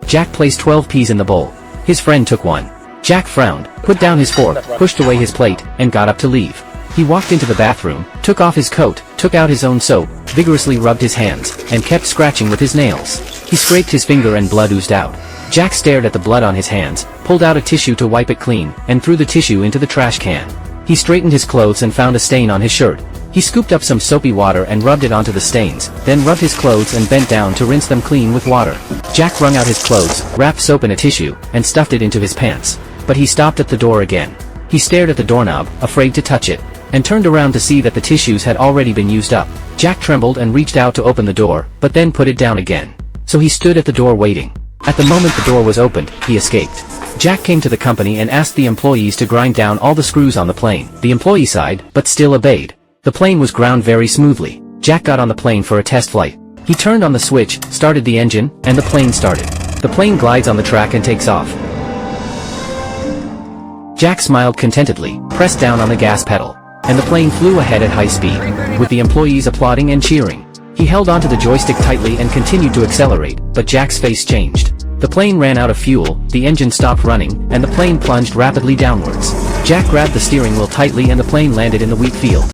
Jack placed 12 peas in the bowl. His friend took one. Jack frowned, put down his fork, pushed away his plate, and got up to leave. He walked into the bathroom, took off his coat, took out his own soap, vigorously rubbed his hands, and kept scratching with his nails. He scraped his finger and blood oozed out. Jack stared at the blood on his hands, pulled out a tissue to wipe it clean, and threw the tissue into the trash can. He straightened his clothes and found a stain on his shirt. He scooped up some soapy water and rubbed it onto the stains, then rubbed his clothes and bent down to rinse them clean with water. Jack wrung out his clothes, wrapped soap in a tissue, and stuffed it into his pants. But he stopped at the door again. He stared at the doorknob, afraid to touch it, and turned around to see that the tissues had already been used up. Jack trembled and reached out to open the door, but then put it down again. So he stood at the door waiting. At the moment the door was opened, he escaped. Jack came to the company and asked the employees to grind down all the screws on the plane. The employee sighed, but still obeyed. The plane was ground very smoothly. Jack got on the plane for a test flight. He turned on the switch, started the engine, and the plane started. The plane glides on the track and takes off. Jack smiled contentedly, pressed down on the gas pedal, and the plane flew ahead at high speed, with the employees applauding and cheering. He held onto the joystick tightly and continued to accelerate, but Jack's face changed. The plane ran out of fuel, the engine stopped running, and the plane plunged rapidly downwards. Jack grabbed the steering wheel tightly and the plane landed in the wheat field.